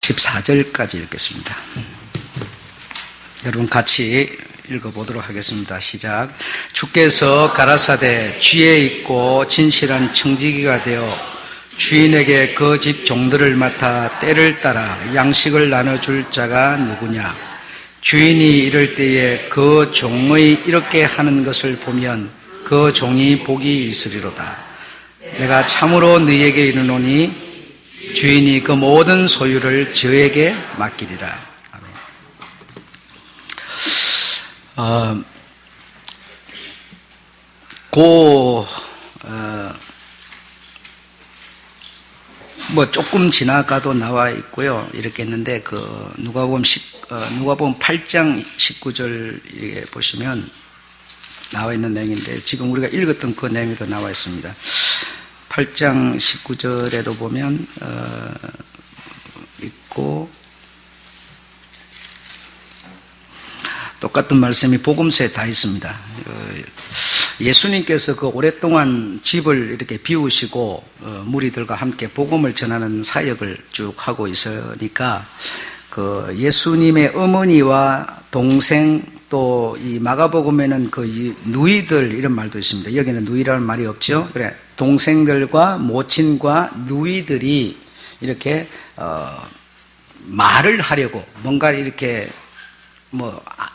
14절까지 읽겠습니다. 여러분 같이 읽어보도록 하겠습니다. 시작. 주께서 가라사대 쥐에 있고 진실한 청지기가 되어 주인에게 그 집 종들을 맡아 때를 따라 양식을 나눠줄 자가 누구냐? 주인이 이럴 때에 그 종의 이렇게 하는 것을 보면 그 종이 복이 있으리로다. 내가 참으로 너희에게 이르노니 주인이 그 모든 소유를 저에게 맡기리라. 조금 지나가도 나와 있고요. 이렇게 했는데, 누가복음 8장 19절에 보시면 나와 있는 내용인데, 지금 우리가 읽었던 그 내용이 더 나와 있습니다. 8장 19절에도 보면, 있고, 똑같은 말씀이 복음서에 다 있습니다. 예수님께서 오랫동안 집을 이렇게 비우시고 무리들과 함께 복음을 전하는 사역을 쭉 하고 있으니까 예수님의 어머니와 동생 또 이 마가복음에는 누이들 이런 말도 있습니다. 여기는 누이라는 말이 없죠. 그래 동생들과 모친과 누이들이 이렇게 말을 하려고 뭔가 이렇게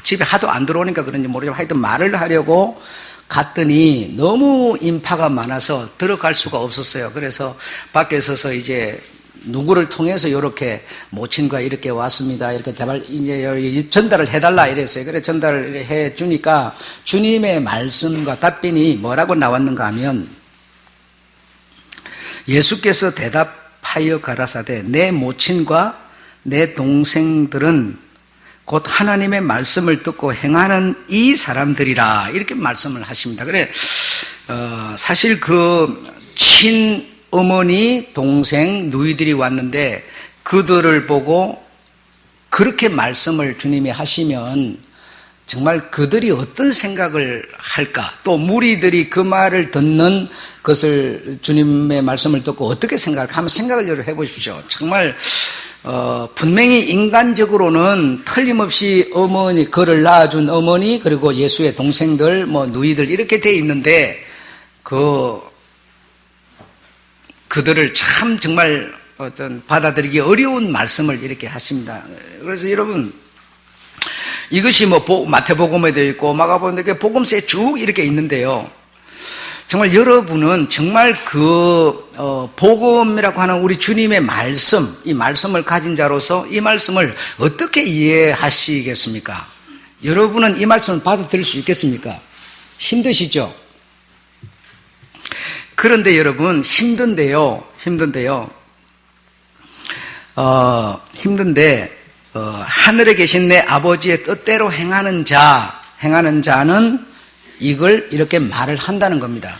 집에 하도 안 들어오니까 그런지 모르지만 하여튼 말을 하려고 갔더니 너무 인파가 많아서 들어갈 수가 없었어요. 그래서 밖에 서서 이제 누구를 통해서 이렇게 모친과 이렇게 왔습니다. 이렇게 이제 전달을 해달라 이랬어요. 그래 전달을 해 주니까 주님의 말씀과 답변이 뭐라고 나왔는가 하면 예수께서 대답하여 가라사대 내 모친과 내 동생들은 곧 하나님의 말씀을 듣고 행하는 이 사람들이라 이렇게 말씀을 하십니다. 그래 사실 친어머니, 동생, 누이들이 왔는데 그들을 보고 그렇게 말씀을 주님이 하시면 정말 그들이 어떤 생각을 할까? 또 무리들이 그 말을 듣는 것을 주님의 말씀을 듣고 어떻게 생각할까? 한번 생각을 해보십시오. 정말 분명히 인간적으로는 틀림없이 어머니, 그를 낳아준 어머니, 그리고 예수의 동생들, 누이들, 이렇게 돼 있는데, 그들을 참 정말 받아들이기 어려운 말씀을 이렇게 하십니다. 그래서 여러분, 이것이 마태복음에 되어 있고, 마가복음에 복음서에 쭉 이렇게 있는데요. 정말 여러분은 정말 복음이라고 하는 우리 주님의 말씀, 이 말씀을 가진 자로서 이 말씀을 어떻게 이해하시겠습니까? 여러분은 이 말씀을 받아들일 수 있겠습니까? 힘드시죠? 그런데 여러분, 힘든데, 하늘에 계신 내 아버지의 뜻대로 행하는 자는 이걸 이렇게 말을 한다는 겁니다.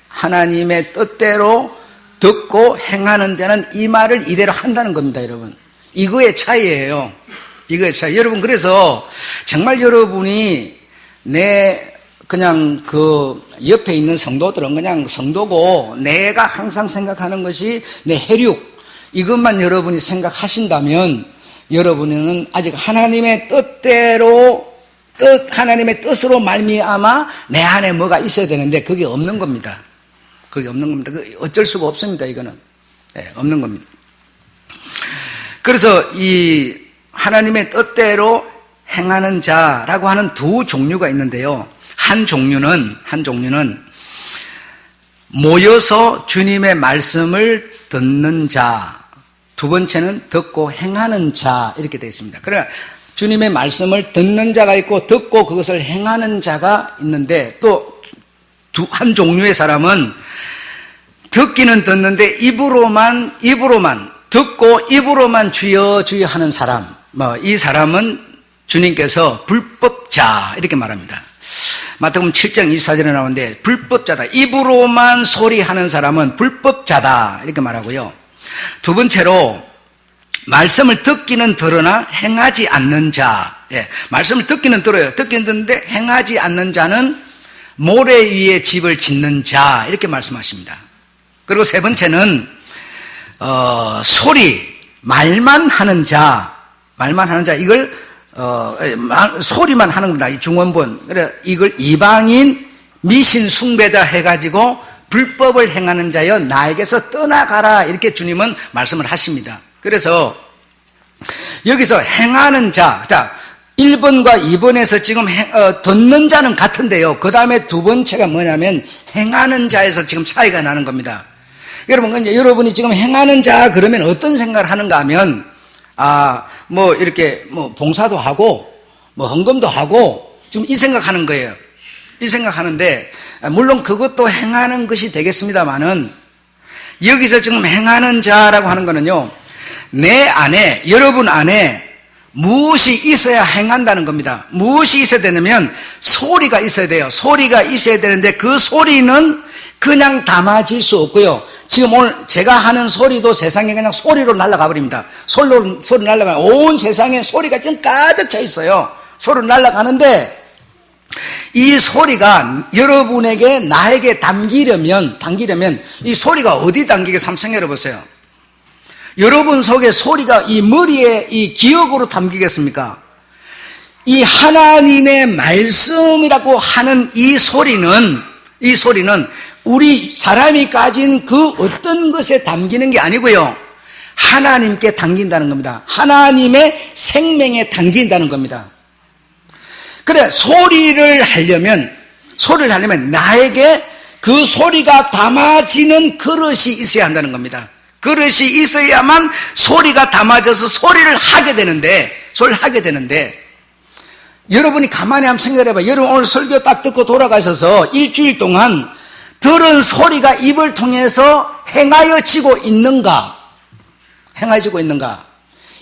하나님의 뜻대로 듣고 행하는 자는 이 말을 이대로 한다는 겁니다, 여러분. 이거의 차이예요. 이거의 차이. 여러분, 그래서 정말 여러분이 그냥 옆에 있는 성도들은 그냥 성도고 내가 항상 생각하는 것이 내 혈육, 이것만 여러분이 생각하신다면 여러분은 아직 하나님의 하나님의 뜻으로 말미암아 내 안에 뭐가 있어야 되는데 그게 없는 겁니다. 그게 없는 겁니다. 어쩔 수가 없습니다. 이거는 없는 겁니다. 그래서 이 하나님의 뜻대로 행하는 자라고 하는 두 종류가 있는데요. 한 종류는 모여서 주님의 말씀을 듣는 자, 두 번째는 듣고 행하는 자 이렇게 되어 있습니다. 그러나 주님의 말씀을 듣는 자가 있고 듣고 그것을 행하는 자가 있는데 또 한 종류의 사람은 듣기는 듣는데 입으로만 듣고 입으로만 주여 주여 하는 사람, 이 사람은 주님께서 불법자 이렇게 말합니다. 마태복음 7장 24절에 나오는데 불법자다, 입으로만 소리하는 사람은 불법자다 이렇게 말하고요. 두 번째로 말씀을 듣기는 들으나 행하지 않는 자, 말씀을 듣기는 들어요. 듣기는 듣는데 행하지 않는 자는 모래 위에 집을 짓는 자 이렇게 말씀하십니다. 그리고 세 번째는 말만 하는 자, 이걸 소리만 하는 겁니다. 이 중원본. 그래 이걸 이방인 미신 숭배자 해가지고 불법을 행하는 자여 나에게서 떠나가라, 이렇게 주님은 말씀을 하십니다. 그래서 여기서 행하는 자, 1번과 2번에서 지금 듣는 자는 같은데요, 그 다음에 두 번째가 뭐냐면 행하는 자에서 지금 차이가 나는 겁니다. 여러분이 지금 행하는 자 그러면 어떤 생각을 하는가 하면, 이렇게 봉사도 하고 헌금도 하고 지금 이 생각하는 거예요. 이 생각하는데, 물론 그것도 행하는 것이 되겠습니다만은, 여기서 지금 행하는 자라고 하는 거는요, 내 안에, 여러분 안에 무엇이 있어야 행한다는 겁니다. 무엇이 있어야 되냐면 소리가 있어야 돼요. 소리가 있어야 되는데 그 소리는 그냥 담아질 수 없고요. 지금 오늘 제가 하는 소리도 세상에 그냥 소리로 날아가 버립니다. 소리 날아가, 온 세상에 소리가 지금 가득 차 있어요. 소리로 날아가는데, 이 소리가 여러분에게, 나에게 담기려면 이 소리가 어디 담기겠어요? 한번 생각해 보세요. 여러분 속에 소리가 이 머리에 이 기억으로 담기겠습니까? 이 하나님의 말씀이라고 하는 이 소리는 우리 사람이 가진 그 어떤 것에 담기는 게 아니고요, 하나님께 담긴다는 겁니다. 하나님의 생명에 담긴다는 겁니다. 그래, 소리를 하려면 나에게 그 소리가 담아지는 그릇이 있어야 한다는 겁니다. 그릇이 있어야만 소리가 담아져서 소리를 하게 되는데, 여러분이 가만히 한번 생각해 봐요. 여러분 오늘 설교 딱 듣고 돌아가셔서 일주일 동안 들은 소리가 입을 통해서 행하여지고 있는가?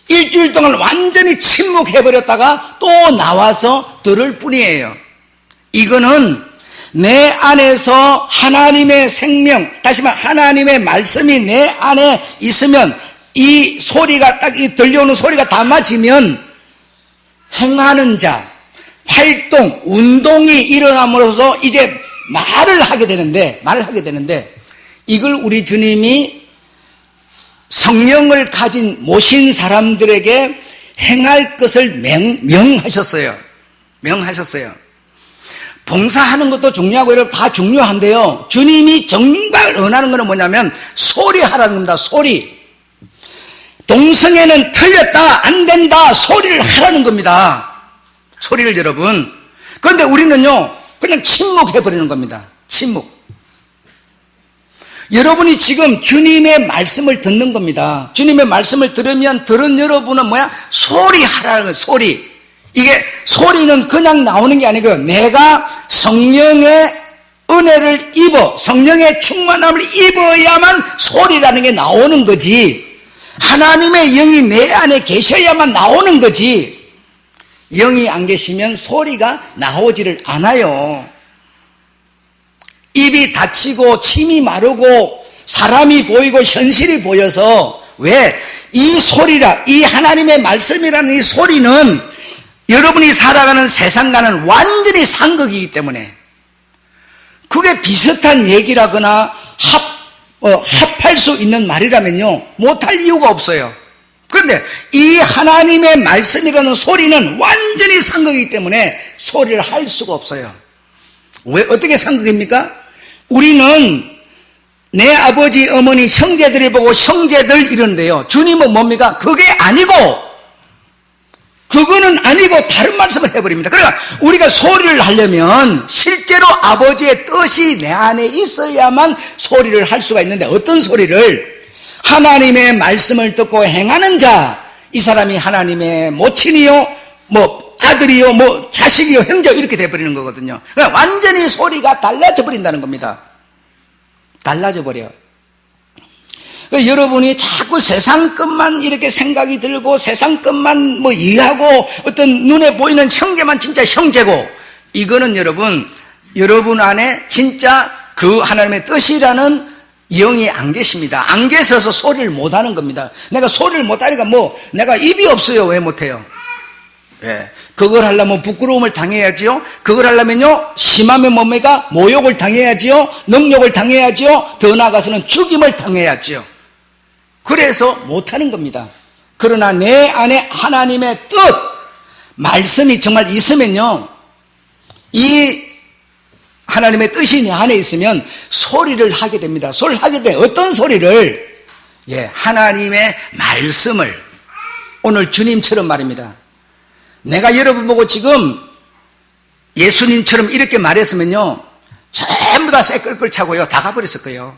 일주일 동안 완전히 침묵해버렸다가 또 나와서 들을 뿐이에요. 이거는 내 안에서 하나님의 생명, 다시 말해 하나님의 말씀이 내 안에 있으면, 이 소리가 딱 들려오는 소리가 담아지면 행하는 자, 활동, 운동이 일어남으로써 이제 말을 하게 되는데, 이걸 우리 주님이 성령을 모신 사람들에게 행할 것을 명하셨어요. 봉사하는 것도 중요하고 여러분 다 중요한데요, 주님이 정말 원하는 것은 뭐냐면 소리하라는 겁니다. 소리. 동성애는 틀렸다, 안 된다, 소리를 하라는 겁니다. 소리를 여러분. 그런데 우리는요 그냥 침묵해버리는 겁니다. 침묵. 여러분이 지금 주님의 말씀을 듣는 겁니다. 주님의 말씀을 들으면 들은 여러분은 소리하라는 거예요. 소리. 이게 소리는 그냥 나오는 게 아니고요, 내가 성령의 은혜를 성령의 충만함을 입어야만 소리라는 게 나오는 거지, 하나님의 영이 내 안에 계셔야만 나오는 거지, 영이 안 계시면 소리가 나오지를 않아요. 입이 닫히고 침이 마르고 사람이 보이고 현실이 보여서, 왜? 이 하나님의 말씀이라는 이 소리는 여러분이 살아가는 세상과는 완전히 상극이기 때문에, 그게 비슷한 얘기라거나 합할 수 있는 말이라면요 못할 이유가 없어요. 그런데 이 하나님의 말씀이라는 소리는 완전히 상극이기 때문에 소리를 할 수가 없어요. 왜? 어떻게 상극입니까? 우리는 내 아버지 어머니 형제들을 보고 형제들 이러는데요, 주님은 뭡니까? 그거는 아니고 다른 말씀을 해버립니다. 그러니까 우리가 소리를 하려면 실제로 아버지의 뜻이 내 안에 있어야만 소리를 할 수가 있는데, 어떤 소리를? 하나님의 말씀을 듣고 행하는 자, 이 사람이 하나님의 모친이요, 아들이요, 자식이요, 형제요, 이렇게 돼버리는 거거든요. 그러니까 완전히 소리가 달라져 버린다는 겁니다. 달라져 버려. 여러분이 자꾸 세상 것만 이렇게 생각이 들고 세상 것만 이해하고 어떤 눈에 보이는 형제만 진짜 형제고, 이거는 여러분 안에 진짜 그 하나님의 뜻이라는 영이 안 계십니다. 안 계셔서 소리를 못 하는 겁니다. 내가 소리를 못 하니까 내가 입이 없어요. 왜 못해요? 예. 그걸 하려면 부끄러움을 당해야지요. 그걸 하려면요, 심하면 뭡니까? 모욕을 당해야지요. 능욕을 당해야지요. 더 나아가서는 죽임을 당해야지요. 그래서 못하는 겁니다. 그러나 내 안에 하나님의 뜻, 말씀이 정말 있으면요, 이 하나님의 뜻이 내 안에 있으면 소리를 하게 됩니다. 소리를 하게 돼. 어떤 소리를? 하나님의 말씀을. 오늘 주님처럼 말입니다. 내가 여러분 보고 지금 예수님처럼 이렇게 말했으면요, 전부 다 새끌끌 차고요, 다 가버렸을 거예요.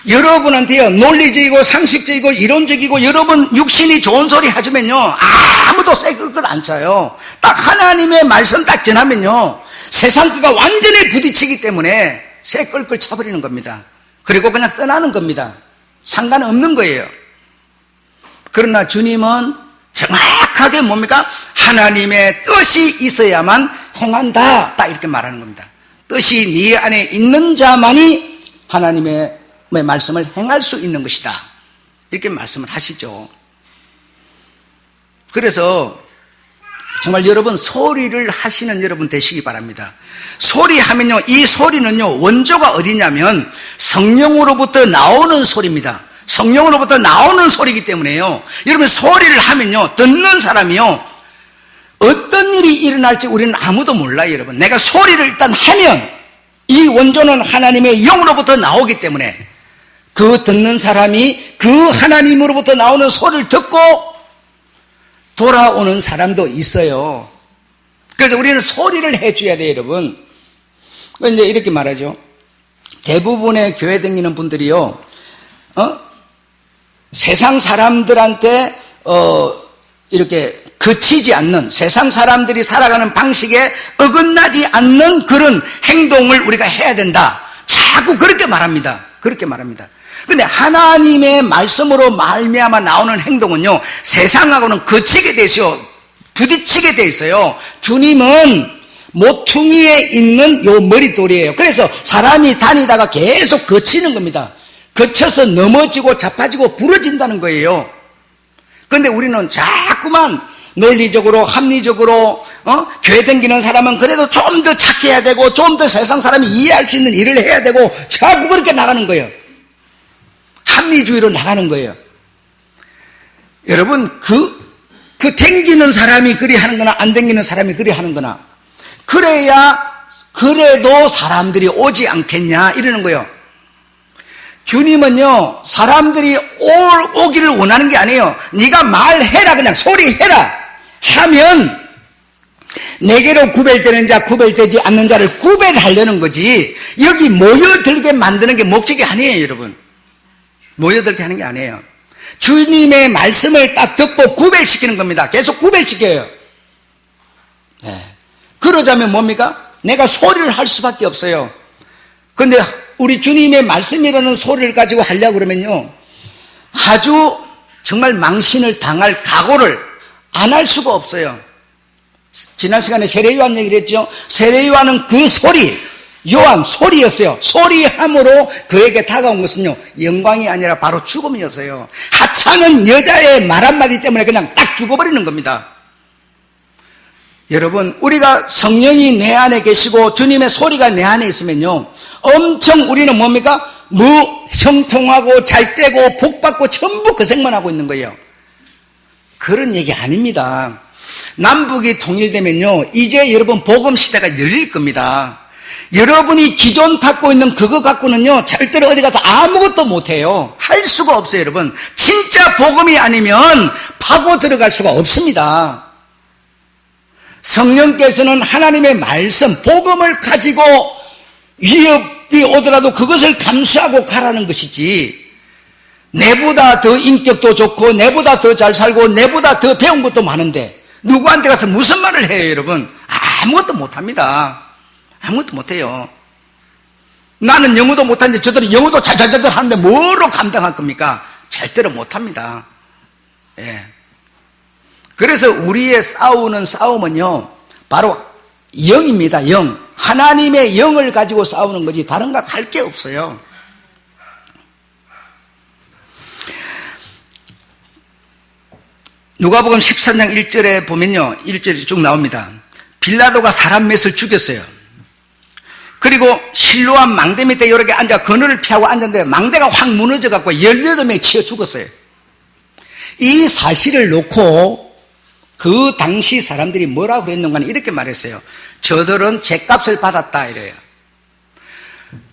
여러분한테요, 논리적이고 상식적이고 이론적이고 여러분 육신이 좋은 소리 하시면요, 아무도 새끌끌 안 차요. 딱 하나님의 말씀 딱 전하면요, 세상 그가 완전히 부딪히기 때문에 새끌끌 차버리는 겁니다. 그리고 그냥 떠나는 겁니다. 상관없는 거예요. 그러나 주님은 정확하게 뭡니까? 하나님의 뜻이 있어야만 행한다. 딱 이렇게 말하는 겁니다. 뜻이 네 안에 있는 자만이 하나님의 말씀을 행할 수 있는 것이다. 이렇게 말씀을 하시죠. 그래서 정말 여러분 소리를 하시는 여러분 되시기 바랍니다. 소리하면요, 이 소리는요, 원조가 어디냐면 성령으로부터 나오는 소리입니다. 성령으로부터 나오는 소리이기 때문에요, 여러분 소리를 하면요, 듣는 사람이요, 어떤 일이 일어날지 우리는 아무도 몰라요. 여러분, 내가 소리를 일단 하면 이 원조는 하나님의 영으로부터 나오기 때문에 그 듣는 사람이 그 하나님으로부터 나오는 소리를 듣고 돌아오는 사람도 있어요. 그래서 우리는 소리를 해줘야 돼요, 여러분. 이제 이렇게 말하죠. 대부분의 교회 다니는 분들이요, 세상 사람들한테 이렇게 그치지 않는, 세상 사람들이 살아가는 방식에 어긋나지 않는 그런 행동을 우리가 해야 된다. 자꾸 그렇게 말합니다. 그렇게 말합니다. 근데 하나님의 말씀으로 말미암아 나오는 행동은요, 세상하고는 거치게 되죠. 부딪히게 돼 있어요. 주님은 모퉁이에 있는 요 머릿돌이에요. 그래서 사람이 다니다가 계속 거치는 겁니다. 거쳐서 넘어지고 자빠지고 부러진다는 거예요. 그런데 우리는 자꾸만 논리적으로 합리적으로 교회 다니는 사람은 그래도 좀 더 착해야 되고 좀 더 세상 사람이 이해할 수 있는 일을 해야 되고 자꾸 그렇게 나가는 거예요. 합리주의로 나가는 거예요. 여러분, 그 댕기는 사람이 그리 하는 거나 안 댕기는 사람이 그리 하는 거나, 그래도 사람들이 오지 않겠냐 이러는 거예요. 주님은요, 사람들이 오기를 원하는 게 아니에요. 네가 말해라, 그냥 소리해라 하면 내게로 구별되는 자, 구별되지 않는 자를 구별하려는 거지, 여기 모여들게 만드는 게 목적이 아니에요. 여러분, 모여들게 하는 게 아니에요. 주님의 말씀을 딱 듣고 구별시키는 겁니다. 계속 구별시켜요. 그러자면 뭡니까? 내가 소리를 할 수밖에 없어요. 그런데 우리 주님의 말씀이라는 소리를 가지고 하려고 그러면요, 아주 정말 망신을 당할 각오를 안 할 수가 없어요. 지난 시간에 세례요한 얘기를 했죠. 세례요한은 그 소리, 요한 소리였어요. 소리함으로 그에게 다가온 것은요, 영광이 아니라 바로 죽음이었어요. 하찮은 여자의 말 한마디 때문에 그냥 딱 죽어버리는 겁니다. 여러분, 우리가 성령이 내 안에 계시고 주님의 소리가 내 안에 있으면요, 엄청 우리는 뭡니까? 형통하고 잘되고 복받고 전부 그 생만 하고 있는 거예요. 그런 얘기 아닙니다. 남북이 통일되면요, 이제 여러분 복음 시대가 열릴 겁니다. 여러분이 기존 갖고 있는 그거 갖고는요, 절대로 어디 가서 아무것도 못해요. 할 수가 없어요. 여러분, 진짜 복음이 아니면 파고 들어갈 수가 없습니다. 성령께서는 하나님의 말씀, 복음을 가지고 위협이 오더라도 그것을 감수하고 가라는 것이지, 내보다 더 인격도 좋고 내보다 더 잘 살고 내보다 더 배운 것도 많은데 누구한테 가서 무슨 말을 해요? 여러분, 아무것도 못합니다. 아무것도 못해요. 나는 영어도 못하는데 저들은 영어도 잘잘잘 하는데 뭐로 감당할 겁니까? 절대로 못합니다. 예. 그래서 우리의 싸우는 싸움은요, 바로 영입니다. 영. 하나님의 영을 가지고 싸우는 거지 다른 거 할 게 없어요. 누가복음 13장 1절에 보면요, 1절이 쭉 나옵니다. 빌라도가 사람 몇을 죽였어요. 그리고 실로암 망대 밑에 여러 개 앉아 그늘을 피하고 앉았는데 망대가 확 무너져갖고 18명이 치여 죽었어요. 이 사실을 놓고 그 당시 사람들이 뭐라고 그랬는가 이렇게 말했어요. 저들은 죗값을 받았다 이래요.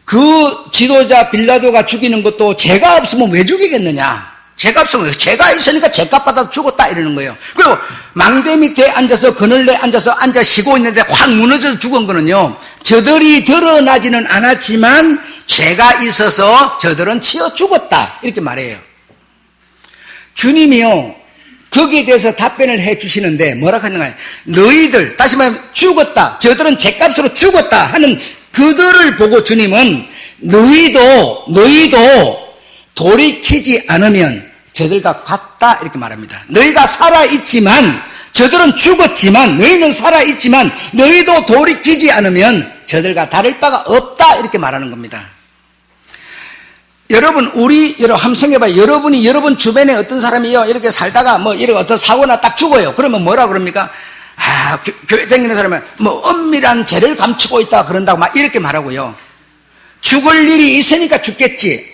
그 지도자 빌라도가 죽이는 것도 죄가 없으면 왜 죽이겠느냐. 죄가 없으면 죄가 있으니까 죗값 받아서 죽었다 이러는 거예요. 그리고 망대 밑에 앉아서 그늘에 앉아서 앉아 쉬고 있는데 확 무너져서 죽은 거는요, 저들이 드러나지는 않았지만 죄가 있어서 저들은 치어 죽었다 이렇게 말해요. 주님이요 거기에 대해서 답변을 해 주시는데 뭐라고 하는가, 너희들, 다시 말하면 죽었다, 저들은 죗값으로 죽었다 하는 그들을 보고 주님은 너희도 돌이키지 않으면 저들과 같다 이렇게 말합니다. 너희가 살아있지만, 저들은 죽었지만 너희는 살아있지만 너희도 돌이키지 않으면 저들과 다를 바가 없다 이렇게 말하는 겁니다. 여러분, 한번 생각해봐요. 여러분이 여러분 주변에 어떤 사람이요 이렇게 살다가 이렇게 어떤 사고나 딱 죽어요. 그러면 뭐라 그럽니까? 교회 다니는 사람은 엄밀한 죄를 감추고 있다 그런다고 막 이렇게 말하고요. 죽을 일이 있으니까 죽겠지.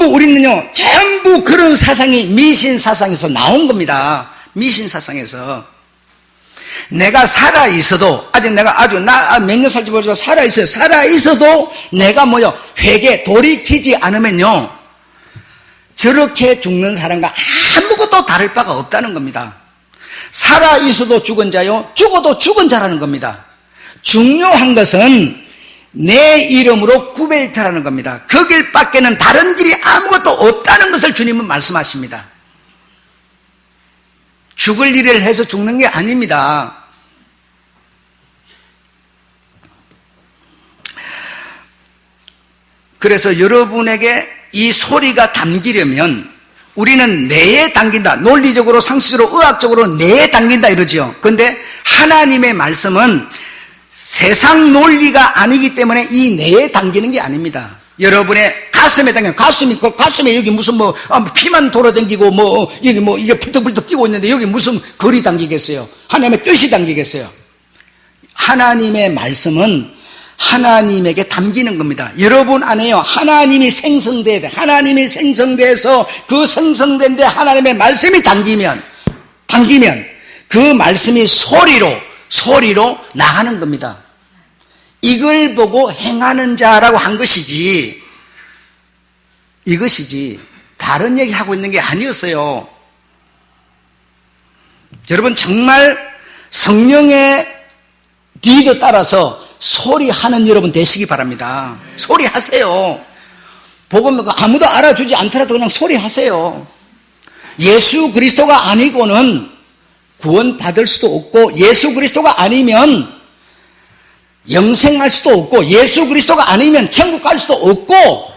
우리는요 전부 그런 사상이 미신 사상에서 나온 겁니다. 미신 사상에서. 내가 살아있어도, 내가 몇 년 살지 모르지만 살아있어요. 살아있어도 내가 회개, 돌이키지 않으면요, 저렇게 죽는 사람과 아무것도 다를 바가 없다는 겁니다. 살아있어도 죽은 자요, 죽어도 죽은 자라는 겁니다. 중요한 것은 내 이름으로 구별타라는 겁니다. 그 길 밖에는 다른 길이 아무것도 없다는 것을 주님은 말씀하십니다. 죽을 일을 해서 죽는 게 아닙니다. 그래서 여러분에게 이 소리가 담기려면 우리는 뇌에 담긴다. 논리적으로, 상식적으로, 의학적으로 뇌에 담긴다 이러죠. 그런데 하나님의 말씀은 세상 논리가 아니기 때문에 이 뇌에 담기는 게 아닙니다. 여러분의 가슴에 담기는, 가슴에 여기 무슨 피만 돌아다니고 이게 불떡불떡 뛰고 있는데 여기 무슨 글이 담기겠어요? 하나님의 뜻이 담기겠어요? 하나님의 말씀은 하나님에게 담기는 겁니다. 여러분 안에요, 하나님이 생성돼야 돼. 하나님이 생성돼서 그 생성된 데 하나님의 말씀이 담기면 그 말씀이 소리로 나가는 겁니다. 이걸 보고 행하는 자라고 한 것이지, 이것이지 다른 얘기하고 있는 게 아니었어요. 여러분 정말 성령의 리더 따라서 소리하는 여러분 되시기 바랍니다. 소리하세요. 복음 아무도 알아주지 않더라도 그냥 소리하세요. 예수 그리스도가 아니고는 구원 받을 수도 없고, 예수 그리스도가 아니면 영생할 수도 없고, 예수 그리스도가 아니면 천국 갈 수도 없고,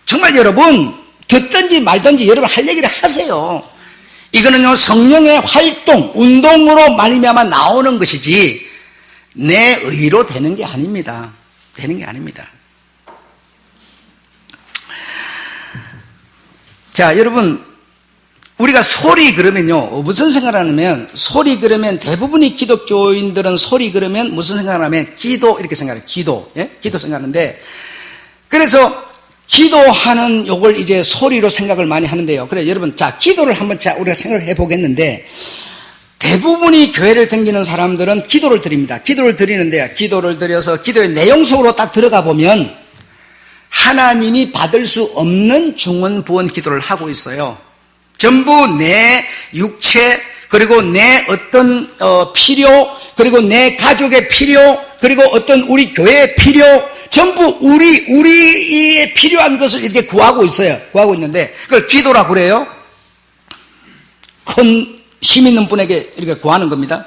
정말 여러분 듣든지 말든지 여러분 할 얘기를 하세요. 이거는요 성령의 활동, 운동으로 말미암아 나오는 것이지 내 의로 되는 게 아닙니다. 되는 게 아닙니다. 자, 여러분, 우리가 소리 그러면요 무슨 생각을 하냐면, 소리 그러면 대부분의 기독교인들은 소리 그러면 무슨 생각을 하면 기도 이렇게 생각해요. 기도, 기도 생각하는데, 그래서 기도하는 요걸 이제 소리로 생각을 많이 하는데요. 그래 여러분, 자 기도를 한번 우리가 생각해 보겠는데, 대부분이 교회를 다니는 사람들은 기도를 드립니다. 기도를 드리는데요, 기도를 드려서 기도의 내용 속으로 딱 들어가 보면 하나님이 받을 수 없는 중언부언 기도를 하고 있어요. 전부 내 육체, 그리고 내 어떤 필요, 그리고 내 가족의 필요, 그리고 어떤 우리 교회의 필요, 전부 우리의 필요한 것을 이렇게 구하고 있어요. 구하고 있는데 그걸 기도라고 그래요. 큰 힘 있는 분에게 이렇게 구하는 겁니다.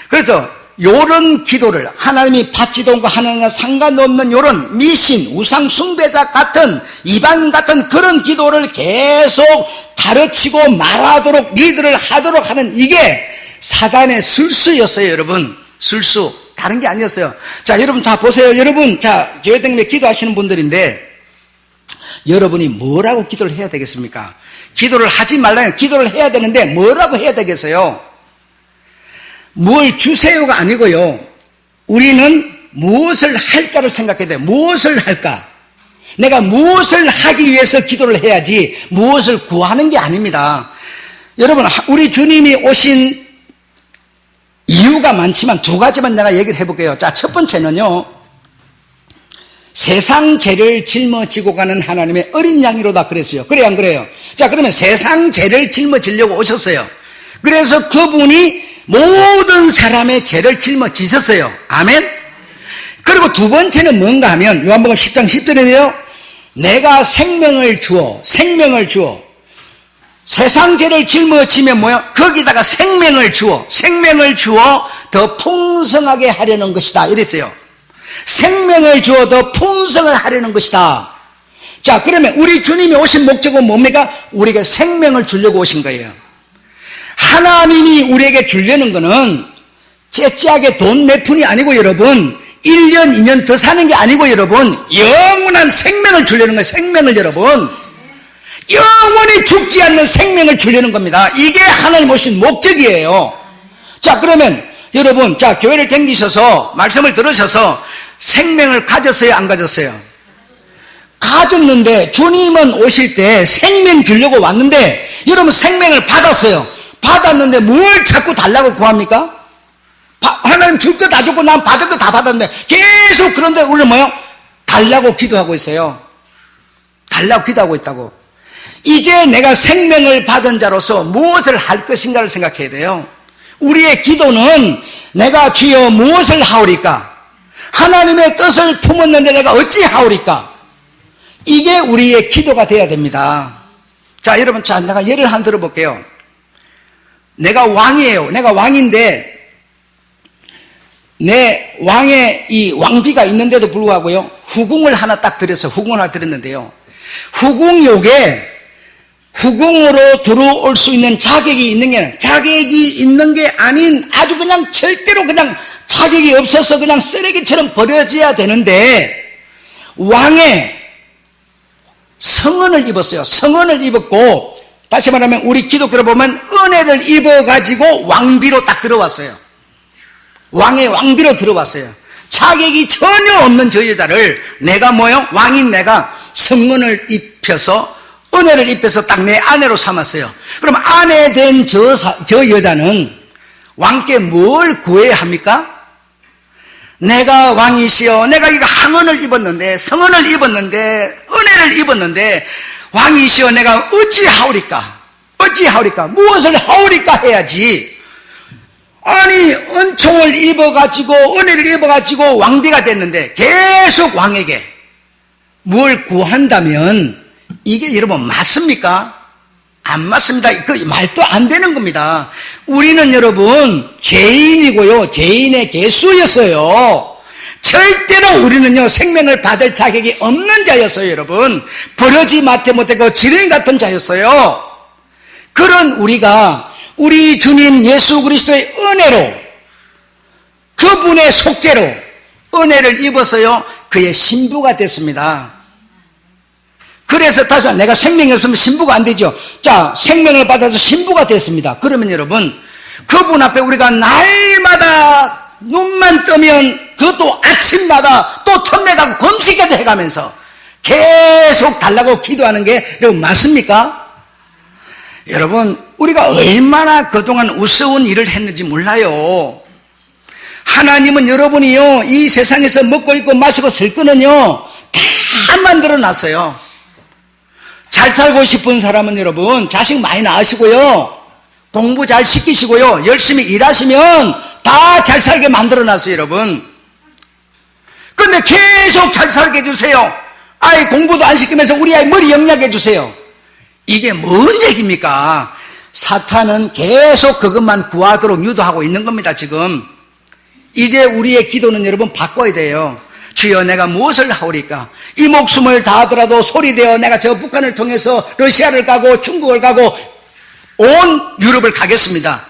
그래서 요런 기도를 하나님이 받지도 않고 하나님과 상관없는 요런 미신, 우상 숭배자 같은, 이방인 같은 그런 기도를 계속 가르치고 말하도록 리드를 하도록 하는, 이게 사단의 술수였어요. 여러분, 술수. 다른 게 아니었어요. 자, 여러분, 자 보세요. 여러분, 자 교회 다니며 기도하시는 분들인데 여러분이 뭐라고 기도를 해야 되겠습니까? 기도를 하지 말라면 기도를 해야 되는데 뭐라고 해야 되겠어요? 뭘 주세요가 아니고요, 우리는 무엇을 할까를 생각해야 돼요. 무엇을 할까? 내가 무엇을 하기 위해서 기도를 해야지 무엇을 구하는 게 아닙니다. 여러분, 우리 주님이 오신 이유가 많지만 두 가지만 내가 얘기를 해볼게요. 자, 첫 번째는요, 세상 죄를 짊어지고 가는 하나님의 어린 양이로다 그랬어요. 그래요, 안 그래요? 자, 그러면 세상 죄를 짊어지려고 오셨어요. 그래서 그분이 모든 사람의 죄를 짊어지셨어요. 아멘? 그리고 두 번째는 뭔가 하면 요한복음 10장 10절인데요. 내가 생명을 주어 세상 죄를 짊어지면 뭐야? 거기다가 생명을 주어 더 풍성하게 하려는 것이다 이랬어요. 생명을 주어 더 풍성을 하려는 것이다. 자, 그러면 우리 주님이 오신 목적은 뭡니까? 우리에게 생명을 주려고 오신 거예요. 하나님이 우리에게 주려는 거는 째째하게 돈 몇 푼이 아니고 여러분 1년 2년 더 사는 게 아니고 여러분 영원한 생명을 주려는 거예요. 생명을 여러분 영원히 죽지 않는 생명을 주려는 겁니다. 이게 하나님 오신 목적이에요. 자, 그러면 여러분, 자, 교회를 다니셔서 말씀을 들으셔서 생명을 가졌어요, 안 가졌어요? 가졌는데 주님은 오실 때 생명 주려고 왔는데 여러분 생명을 받았어요. 받았는데 뭘 자꾸 달라고 구합니까? 하나님 줄 거 다 줬고 난 받을 거 다 받았는데 계속 그런데 우리 뭐요? 달라고 기도하고 있어요. 달라고 기도하고 있다고. 이제 내가 생명을 받은 자로서 무엇을 할 것인가를 생각해야 돼요. 우리의 기도는 내가 주여 무엇을 하오리까? 하나님의 뜻을 품었는데 내가 어찌 하오리까? 이게 우리의 기도가 돼야 됩니다. 자, 여러분, 자, 내가 예를 하나 들어볼게요. 내가 왕이에요. 내가 왕인데 내 왕의 이 왕비가 있는데도 불구하고요, 후궁을 하나 딱 들였어요. 후궁을 하나 들였는데요. 후궁으로 들어올 수 있는 자격이 있는 게 아닌 아주 그냥 절대로 그냥 자격이 없어서 그냥 쓰레기처럼 버려져야 되는데 왕의 성은을 입었어요. 성은을 입었고, 다시 말하면 우리 기독교로 보면 은혜를 입어가지고 왕비로 딱 들어왔어요. 왕의 왕비로 들어왔어요. 자격이 전혀 없는 저 여자를 내가 뭐요? 왕인 내가 성은을 입혀서 은혜를 입혀서 딱 내 아내로 삼았어요. 그럼 아내 된 저 여자는 왕께 뭘 구해야 합니까? 내가 왕이시여, 내가 이거 항은을 입었는데, 성은을 입었는데, 은혜를 입었는데, 왕이시여, 내가 어찌 하오리까? 무엇을 하오리까 해야지. 아니, 은총을 입어가지고, 은혜를 입어가지고 왕비가 됐는데, 계속 왕에게 뭘 구한다면, 이게 여러분 맞습니까? 안 맞습니다. 그 말도 안 되는 겁니다. 우리는 여러분 죄인이고요, 죄인의 개수였어요. 절대로 우리는요 생명을 받을 자격이 없는 자였어요. 여러분, 버려지 못하고 지렁이 같은 자였어요. 그런 우리가 우리 주님 예수 그리스도의 은혜로, 그분의 속죄로 은혜를 입어서요 그의 신부가 됐습니다. 그래서 다시 말해, 내가 생명이 없으면 신부가 안 되죠. 자, 생명을 받아서 신부가 됐습니다. 그러면 여러분, 그분 앞에 우리가 날마다 눈만 뜨면 그것도 아침마다 또 텀내가고 금식까지 해가면서 계속 달라고 기도하는 게 여러분 맞습니까? 여러분, 우리가 얼마나 그동안 우스운 일을 했는지 몰라요. 하나님은 여러분이요 이 세상에서 먹고 입고 마시고 살 거는요 다 만들어 놨어요. 잘 살고 싶은 사람은 여러분 자식 많이 낳으시고요, 공부 잘 시키시고요, 열심히 일하시면 다 잘 살게 만들어 놨어요. 여러분, 근데 계속 잘 살게 해주세요. 아이 공부도 안 시키면서 우리 아이 머리 영리하게 해주세요. 이게 뭔 얘기입니까? 사탄은 계속 그것만 구하도록 유도하고 있는 겁니다. 지금 이제 우리의 기도는 여러분 바꿔야 돼요. 주여, 내가 무엇을 하오리까? 이 목숨을 다하더라도 소리되어 내가 저 북한을 통해서 러시아를 가고 중국을 가고 온 유럽을 가겠습니다.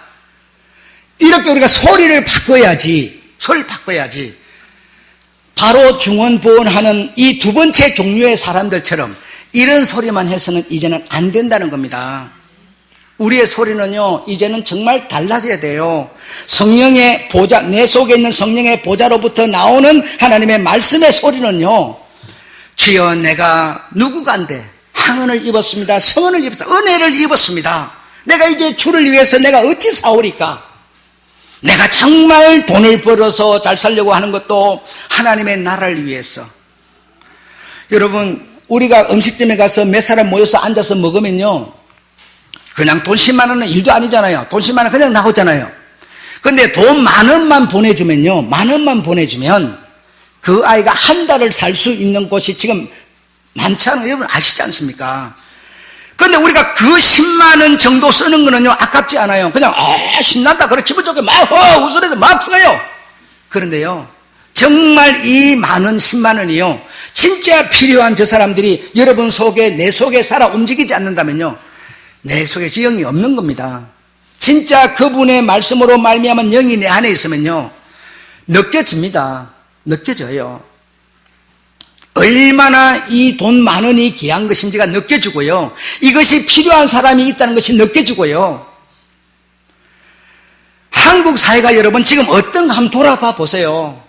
이렇게 우리가 소리를 바꿔야지. 바로 중언부언하는 이 두 번째 종류의 사람들처럼 이런 소리만 해서는 이제는 안 된다는 겁니다. 우리의 소리는요 이제는 정말 달라져야 돼요. 성령의 보좌, 내 속에 있는 성령의 보좌로부터 나오는 하나님의 말씀의 소리는요 주여 내가 누구간데 항은을 입었습니다. 성은을 입었습니다. 은혜를 입었습니다. 내가 이제 주를 위해서 내가 어찌 사오리까? 내가 정말 돈을 벌어서 잘 살려고 하는 것도 하나님의 나라를 위해서. 여러분, 우리가 음식점에 가서 몇 사람 모여서 앉아서 먹으면요, 그냥 돈 10만 원은 일도 아니잖아요. 돈 10만 원 그냥 나오잖아요. 근데 돈 10,000원만 보내주면요, 10,000원만 보내주면 그 아이가 한 달을 살 수 있는 곳이 지금 많지 않아요. 여러분 아시지 않습니까? 그런데 우리가 그 10만 원 정도 쓰는 거는요, 아깝지 않아요. 그냥 신난다 그래 기분 좋게 막 웃으면서 막 써요. 그런데요, 정말 이 많은 10만 원이요, 진짜 필요한 저 사람들이 여러분 속에, 내 속에 살아 움직이지 않는다면요, 내 속에 영이 없는 겁니다. 진짜 그분의 말씀으로 말미암은 영이 내 안에 있으면요, 느껴집니다. 느껴져요. 얼마나 이 돈 10,000원이 귀한 것인지가 느껴지고요, 이것이 필요한 사람이 있다는 것이 느껴지고요. 한국 사회가 여러분 지금 어떤가 한번 돌아봐 보세요.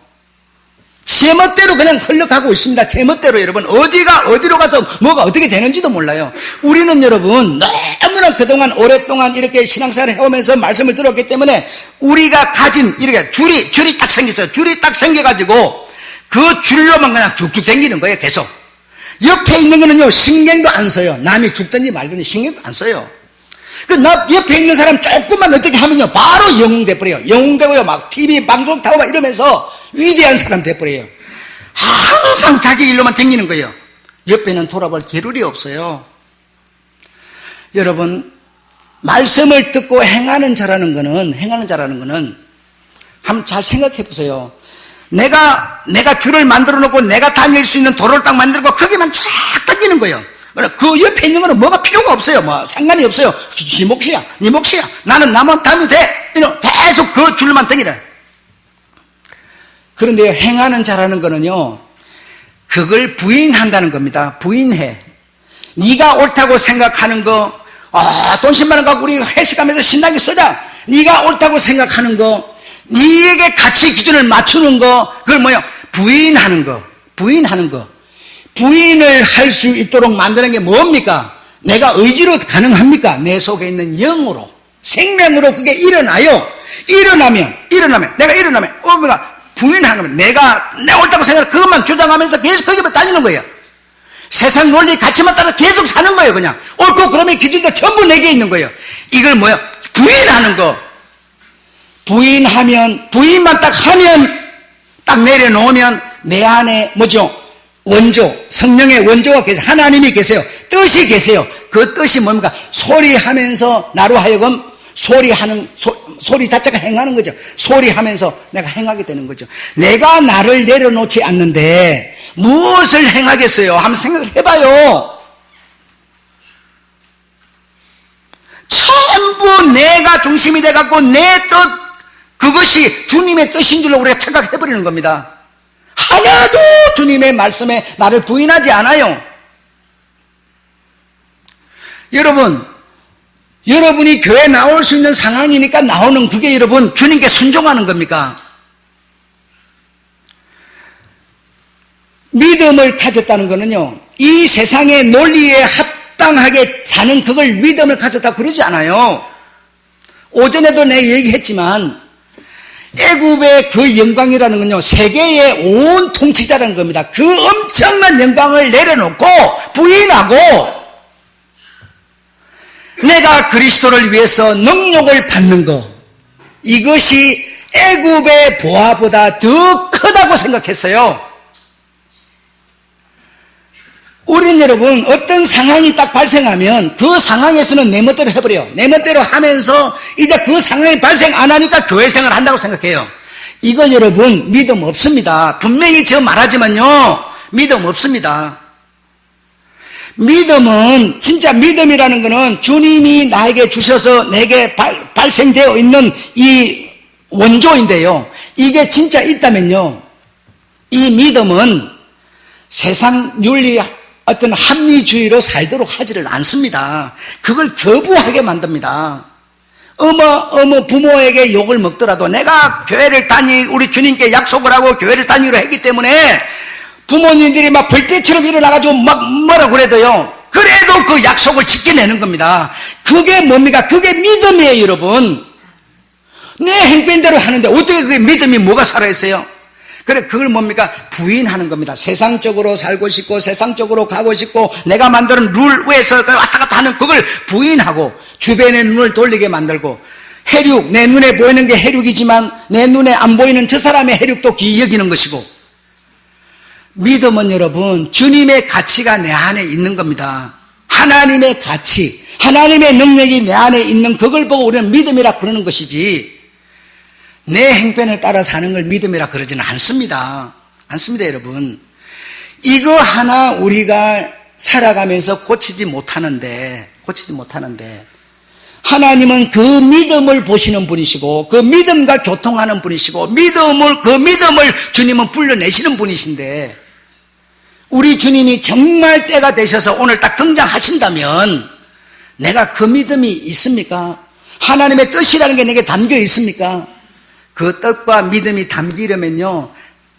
제 멋대로 그냥 흘러가고 있습니다. 제 멋대로. 여러분 어디로 가서 뭐가 어떻게 되는지도 몰라요. 우리는 여러분 너무나 그동안 오랫동안 이렇게 신앙생활을 해오면서 말씀을 들었기 때문에 우리가 가진 이렇게 줄이 딱 생겼어요. 줄이 딱 생겨가지고 그 줄로만 그냥 쭉쭉 당기는 거예요. 계속. 옆에 있는 거는요, 신경도 안 써요. 남이 죽든지 말든지 신경도 안 써요. 옆에 있는 사람 조금만 어떻게 하면요, 바로 영웅 돼버려요. 영웅 되고요, 막 TV 방송 타고 막 이러면서 위대한 사람 돼버려요. 항상 자기 일로만 당기는 거예요. 옆에는 돌아볼 겨를이 없어요. 여러분, 말씀을 듣고 행하는 자라는 거는 한번 잘 생각해 보세요. 내가 줄을 만들어 놓고 내가 다닐 수 있는 도로를 딱 만들고 거기만 쫙 당기는 거예요. 그 옆에 있는 거는 뭐가 필요가 없어요. 뭐 상관이 없어요. 네 몫이야, 네 몫이야. 나는 나만 다니면 돼. 계속 그 줄만 당기래. 그런데 행하는 자라는 거는요, 그걸 부인한다는 겁니다. 부인해. 네가 옳다고 생각하는 거, 돈 10만 원 갖고 우리 회식하면서 신나게 쓰자. 네가 옳다고 생각하는 거, 네에게 가치 기준을 맞추는 거, 그걸 뭐예요? 부인하는 거. 부인을 할 수 있도록 만드는 게 뭡니까? 내가 의지로 가능합니까? 내 속에 있는 영으로, 생명으로 그게 일어나요. 일어나면 내가 부인하는 겁니다. 내가 옳다고 생각해 그것만 주장하면서 계속 거기만 다니는 거예요. 세상 논리 가치만 따라 계속 사는 거예요. 그냥 옳고 그러면 기준도 전부 내게 있는 거예요. 이걸 뭐예요? 부인하는 거. 부인만 딱 하면, 딱 내려놓으면 내 안에 뭐죠? 원조, 성령의 원조가 계세요. 하나님이 계세요. 뜻이 계세요. 그 뜻이 뭡니까? 소리하면서 나로 하여금 소리 자체가 행하는 거죠. 소리하면서 내가 행하게 되는 거죠. 내가 나를 내려놓지 않는데 무엇을 행하겠어요? 한번 생각을 해봐요. 전부 내가 중심이 돼갖고 내 뜻, 그것이 주님의 뜻인 줄로 우리가 착각해버리는 겁니다. 하나도 주님의 말씀에 나를 부인하지 않아요. 여러분이 교회 나올 수 있는 상황이니까 나오는 그게 여러분 주님께 순종하는 겁니까? 믿음을 가졌다는 거는요, 이 세상의 논리에 합당하게 사는 그걸 믿음을 가졌다 그러지 않아요. 오전에도 내가 얘기했지만 애굽의 그 영광이라는 건요, 세계의 온 통치자라는 겁니다. 그 엄청난 영광을 내려놓고 부인하고 내가 그리스도를 위해서 능력을 받는 것, 이것이 애굽의 보화보다 더 크다고 생각했어요. 우린 여러분 어떤 상황이 딱 발생하면 그 상황에서는 내 멋대로 해버려요. 내 멋대로 하면서 이제 그 상황이 발생 안 하니까 교회 생활을 한다고 생각해요. 이거 여러분 믿음 없습니다. 분명히 저 말하지만요, 믿음 없습니다. 믿음은, 진짜 믿음이라는 것은 주님이 나에게 주셔서 내게 발생되어 있는 이 원조인데요, 이게 진짜 있다면요, 이 믿음은 세상 윤리 어떤 합리주의로 살도록 하지를 않습니다. 그걸 거부하게 만듭니다. 어머 부모에게 욕을 먹더라도 내가 교회를 우리 주님께 약속을 하고 교회를 다니기로 했기 때문에 부모님들이 막 벌떼처럼 일어나가지고 막 뭐라 그래도요, 그래도 그 약속을 지켜내는 겁니다. 그게 뭡니까? 그게 믿음이에요, 여러분. 내 행편대로 하는데 어떻게 그게 믿음이 뭐가 살아있어요? 그래, 그걸 뭡니까? 부인하는 겁니다. 세상적으로 살고 싶고, 세상적으로 가고 싶고, 내가 만드는 룰 외에서 왔다 갔다 하는 그걸 부인하고, 주변의 눈을 돌리게 만들고, 해륙, 내 눈에 보이는 게 해륙이지만, 내 눈에 안 보이는 저 사람의 해륙도 귀히 여기는 것이고, 믿음은 여러분, 주님의 가치가 내 안에 있는 겁니다. 하나님의 가치, 하나님의 능력이 내 안에 있는 그걸 보고 우리는 믿음이라 그러는 것이지, 내 행편을 따라 사는 걸 믿음이라 그러지는 않습니다. 않습니다, 여러분. 이거 하나 우리가 살아가면서 고치지 못하는데, 하나님은 그 믿음을 보시는 분이시고, 그 믿음과 교통하는 분이시고, 그 믿음을 주님은 불러내시는 분이신데, 우리 주님이 정말 때가 되셔서 오늘 딱 등장하신다면, 내가 그 믿음이 있습니까? 하나님의 뜻이라는 게 내게 담겨 있습니까? 그 뜻과 믿음이 담기려면요,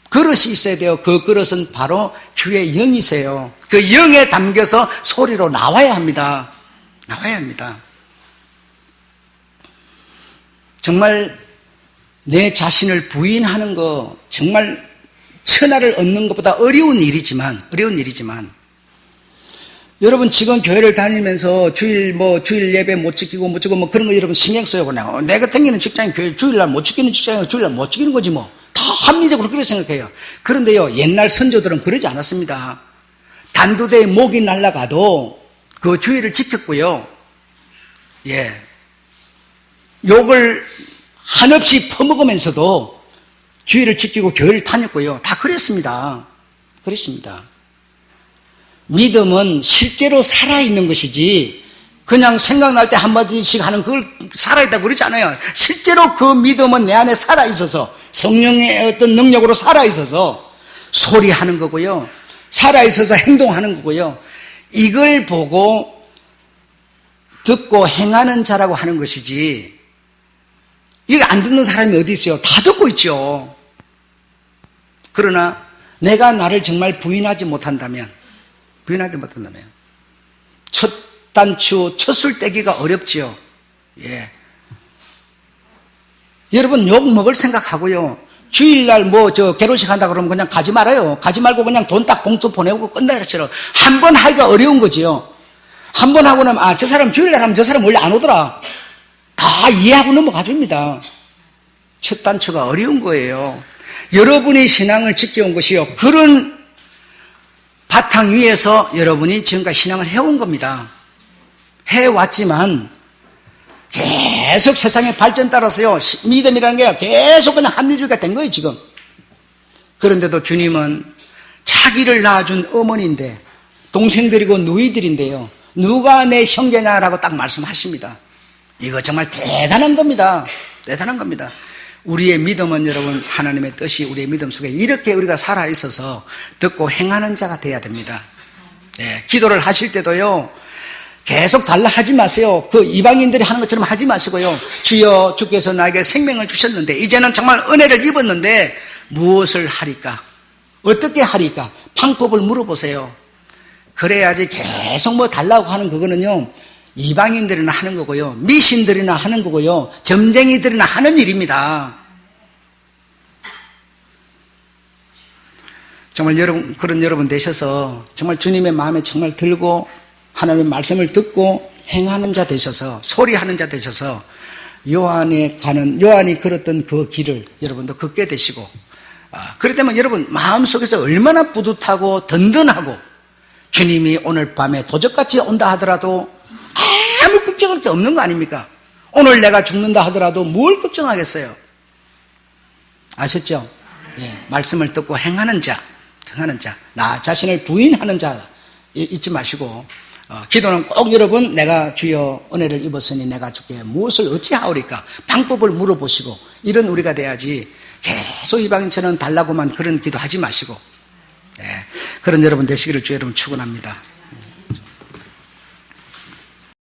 그릇이 있어야 돼요. 그 그릇은 바로 주의 영이세요. 그 영에 담겨서 소리로 나와야 합니다. 나와야 합니다. 정말 내 자신을 부인하는 거, 정말 천하를 얻는 것보다 어려운 일이지만, 여러분 지금 교회를 다니면서 주일 예배 못 지키고 그런 거 여러분 신경 써요. 그냥 내가 다니는 직장이 교회 주일날 못 지키는 직장이 주일날 못 지키는 거지 뭐. 다 합리적으로 그렇게 생각해요. 그런데요, 옛날 선조들은 그러지 않았습니다. 단두대에 목이 날아가도 그 주일을 지켰고요. 예. 욕을 한없이 퍼먹으면서도 주일을 지키고 교회를 다녔고요. 다 그랬습니다. 믿음은 실제로 살아있는 것이지 그냥 생각날 때 한마디씩 하는 그걸 살아있다고 그러지 않아요. 실제로 그 믿음은 내 안에 살아있어서 성령의 어떤 능력으로 살아있어서 소리하는 거고요. 살아있어서 행동하는 거고요. 이걸 보고 듣고 행하는 자라고 하는 것이지, 이거 안 듣는 사람이 어디 있어요? 다 듣고 있죠. 그러나 내가 나를 정말 부인하지 못한다면 첫 단추, 첫 술 떼기가 어렵지요. 예. 여러분 욕 먹을 생각하고요. 주일날 결혼식 한다 그러면 그냥 가지 말아요. 가지 말고 그냥 돈 딱 봉투 보내고 끝나처럼 한 번 하기가 어려운 거지요. 한 번 하고 나면 저 사람 주일날 하면 저 사람 원래 안 오더라. 다 이해하고 넘어가줍니다. 첫 단추가 어려운 거예요. 여러분이 신앙을 지켜온 것이요, 그런 바탕 위에서 여러분이 지금까지 신앙을 해온 겁니다. 해왔지만 계속 세상의 발전 따라서요, 믿음이라는 게 계속 그냥 합리주의가 된 거예요, 지금. 그런데도 주님은 자기를 낳아준 어머니인데, 동생들이고 누이들인데요, 누가 내 형제냐라고 딱 말씀하십니다. 이거 정말 대단한 겁니다. 대단한 겁니다. 우리의 믿음은 여러분, 하나님의 뜻이 우리의 믿음 속에 이렇게 우리가 살아있어서 듣고 행하는 자가 돼야 됩니다. 예, 기도를 하실 때도요, 계속 달라 하지 마세요. 그 이방인들이 하는 것처럼 하지 마시고요. 주여, 주께서 나에게 생명을 주셨는데, 이제는 정말 은혜를 입었는데 무엇을 하리까? 어떻게 하리까? 방법을 물어보세요. 그래야지 계속 달라고 하는 그거는요, 이방인들이나 하는 거고요, 미신들이나 하는 거고요, 점쟁이들이나 하는 일입니다. 정말 그런 여러분 되셔서 정말 주님의 마음에 정말 들고 하나님의 말씀을 듣고 행하는 자 되셔서, 소리하는 자 되셔서 요한이 걸었던 그 길을 여러분도 걷게 되시고, 그렇다면 여러분 마음속에서 얼마나 뿌듯하고 든든하고, 주님이 오늘 밤에 도적같이 온다 하더라도 아무 걱정할 게 없는 거 아닙니까? 오늘 내가 죽는다 하더라도 뭘 걱정하겠어요? 아셨죠? 예, 말씀을 듣고 행하는 자, 나 자신을 부인하는 자 잊지 마시고, 기도는 꼭 여러분, 내가 주여 은혜를 입었으니 내가 주께 무엇을 어찌하오리까? 방법을 물어보시고, 이런 우리가 돼야지 계속 이방인처럼 달라고만 그런 기도하지 마시고, 예, 그런 여러분 되시기를 주 여러분 축원합니다.